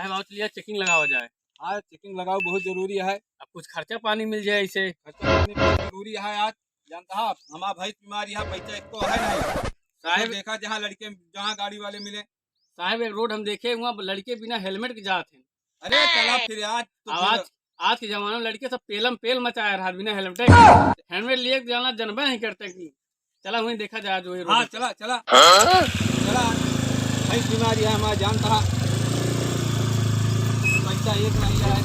साहब आओ चलिए चेकिंग लगावा जाए। हाँ चेकिंग लगाओ, बहुत जरूरी है। अब कुछ खर्चा पानी मिल जाए इसे। खर्चा पानी बहुत जरूरी है आज। जानता है हमारा भाई बीमार यहाँ पैसा इसको है नहीं। साहब देखा जहाँ लड़के जहाँ गाड़ी वाले मिले। साहब एक रोड हम देखे वहाँ लड़के बिना हेलमेट के जाते हैं। अरे चला फिर आज तो आज आज के जमाने में लड़के सब पेलम पेल मचाया रहा बिना हेलमेट के। हेलमेट लिए जाना जनबे नहीं करते कि चला वहीं देखा जाए जो है। हाँ चला चला चला। भाई बीमारी है हमारा, जानता है पैसा एक नहीं है।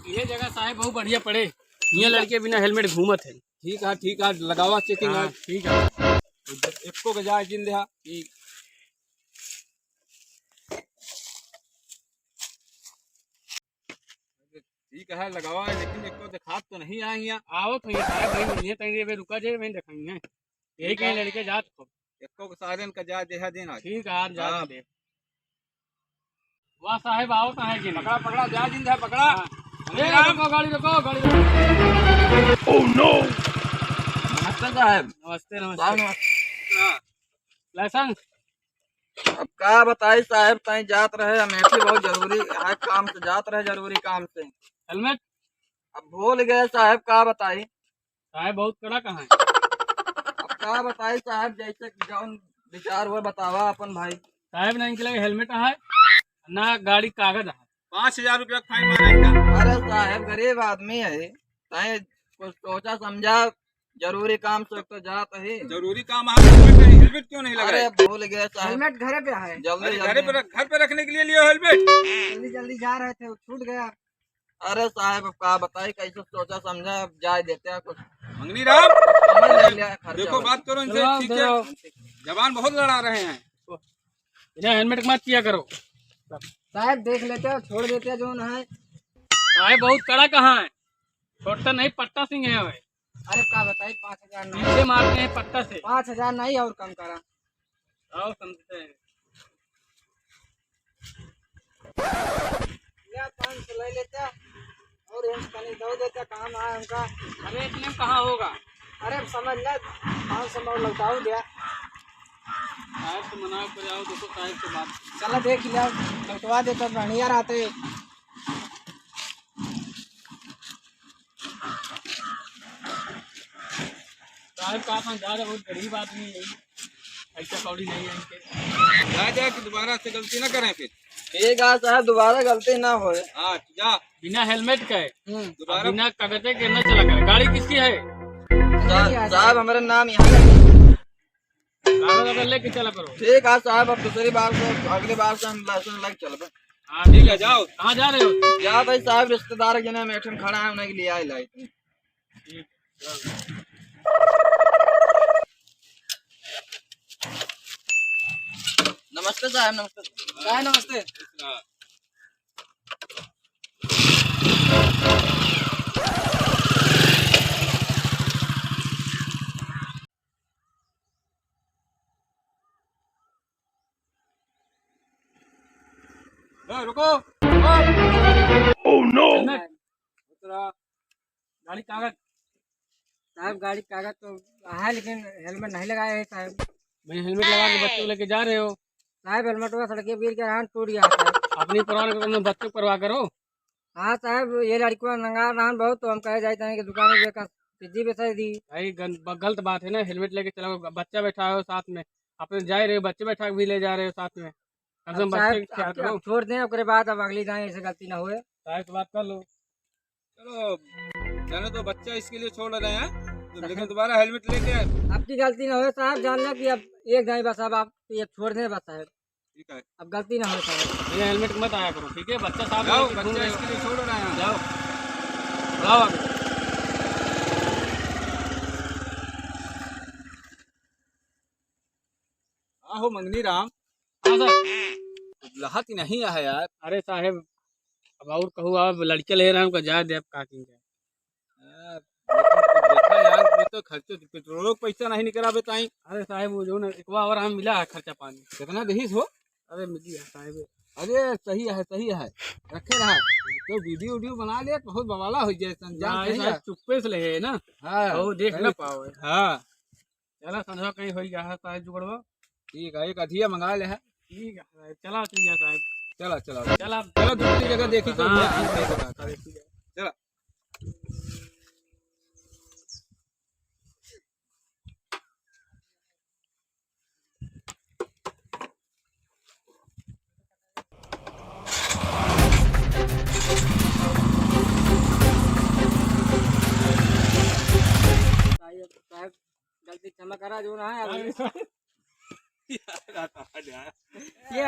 ये जगह साहब बहुत बढ़िया पड़े, ये लड़के बिना हेलमेट घूमत है। ठीक है लगावा चेकिंग। हाँ, ठीक है एको के जाए जिंदे है। ठीक ठीक है लगावा, लेकिन एको दिखात तो नहीं आए यहाँ। आओ तो ये साहब वहीं मिलिए तंगे वे रुका जाए वहीं दिखाई है। यही कहीं लड़के जात को एको के साधन का जाए देहा देना। ठीक है आज जा हाँ। दे। वाह साहब आओ कहाँ है कि पकड़ा पकड़ा जा जिंदा है, पकड़ा। रुको गाड़ी रोको। Oh no. नमस्ते साहब। नमस्ते नमस्ते। लाइसेंस अब का बताई साहब, तई जात रहे अमेठी बहुत जरूरी है काम से, जात रहे जरूरी काम से। हेलमेट अब भूल गए साहब, का बताई। साहब बहुत कड़ा कहाँ है। अब का बताई साहब, जैसे जौन विचार हुआ बतावा अपन भाई। साहब नहीं निकले हेलमेट है ना गाड़ी कागज है। 5000 रुपया फाइन मारेगा। अरे साहब गरीब आदमी है, तई कुछ सोचा समझा, जरूरी काम से तो जात है। जरूरी काम है, हेलमेट क्यों नहीं लगा? अरे भूल गए साहब, हेलमेट घरे पे है। जल्दी घर जल्दी। पे रखने के लिए लियो हेलमेट। जल्दी जल्दी जा रहे थे, छूट गया। अरे साहब अब का बताई, कैसे सोचा समझा, अब जाए देते हैं कुछ मंगनी राम समझ ले लिया खर्चा देखो हो। बात करो इनसे, चलो, ठीक चलो। है। जवान बहुत लड़ा रहे हैं। बिना हेलमेट मत किया करो। साहब देख लेते हो, छोड़ देते जो है। साहब बहुत कड़ा कहाँ है, छोटा नहीं पट्टा सिंह है भाई। अरे का बताई, 5000 नहीं। पीछे मारते हैं पट्टा से। 5000 नहीं और कम करा। आओ समझते हैं। ले 500 ले लेते और हम कहीं दो देते, काम आए उनका। अरे इतने में कहाँ होगा। अरे समझ ले, 500 और लौटाऊ दिया। साहब से मना कर जाओ, देखो साहब से बात। चलो देख लिया, लौटवा देते बढ़िया रहते। साहब कहाँ जा रहे, बहुत गरीब आदमी है, ऐसा कौड़ी नहीं है इनके। जा जा कि दोबारा से गलती न करें फिर। ठीक है साहब, दोबारा गलती ना हो। हाँ जा बिना हेलमेट के दोबारा। बिना कागजे के न चला करे। गाड़ी किसकी है, साहब हमारा नाम यहाँ का। कागज अगर लेके चला करो। ठीक है साहब, अब दूसरी बार से अगली बार से हम लाइसेंस लग चल बे। हाँ ठीक है जाओ। कहाँ जा रहे हो। जा भाई साहब, रिश्तेदार जिन्हें मेठन खड़ा है उन्हें के लिए आए लाई। ठीक, जाओ। नमस्ते साहब, नमस्ते साहब नमस्ते। रुको। हेलमेट गाड़ी कागज। साहब गाड़ी कागज तो है, लेकिन हेलमेट नहीं लगाया है साहब। भाई हेलमेट लगा के बच्चे को लेके जा रहे हो। साहब हेलमेट हुआ सड़क गिर के हाथ टूट गया साहब। अपनी पुराने में बच्चे को परवाह करो। हाँ साहब, ये लड़कियों नंगा रहन बहुत, तो हम कहे जाते हैं कि दुकान में बेकार सिद्धि बेचा दी। भाई गलत बात है ना, हेलमेट लेके चलो। बच्चा बैठा हो साथ में, अपने जा रहे हो बच्चे बैठा के भी ले जा रहे हो साथ में। कम से कम बच्चे की ख्याल करो। अब छोड़ दें, उसके बाद अब अगली जाए ऐसे गलती ना हुए। साहब से बात कर लो। चलो जाने तो बच्चा इसके लिए छोड़ रहे हैं, लेकिन दोबारा हेलमेट लेके आए। आपकी गलती ना हो साहब, जान लें कि अब एक जाए बस, अब आप ये छोड़ दें बस साहब, ठीक है अब गलती ना हो साहब। बिना हेलमेट मत आया करो, ठीक है। बच्चा साथ जाओ, में घूम बच्चा रहे हो। इसके लिए छोड़ रहे हैं। जाओ जाओ आगे। आहो मंगनी राम हाँ सर। लहत ही नहीं है यार। अरे साहेब अब और कहूँ, अब लड़के ले रहे हैं उनका जा दे अब का की। देखा यार, ये तो खर्चे पेट्रोल पैसा नहीं निकला बताई। अरे साहेब वो जो ना एक बार और हम मिला है खर्चा पानी। कितना दहीस हो। अरे मिली है साहेब। अरे सही है रखे रहा तो वीडियो वीडियो बना ले बहुत बवाला हो जाए संजान हाँ, सही है चुप्पे से ले है ना हाँ वो देख ना पाओ हाँ चला समझो कहीं हो गया है साहब जुगड़वा ठीक है एक अधिया मंगा ले है ठीक है साहब, चला चलिए साहब चला चला चला चलो दूसरी जगह देखी तो हाँ, चला साहब गलती क्षमा करा जो ना है अभी। ये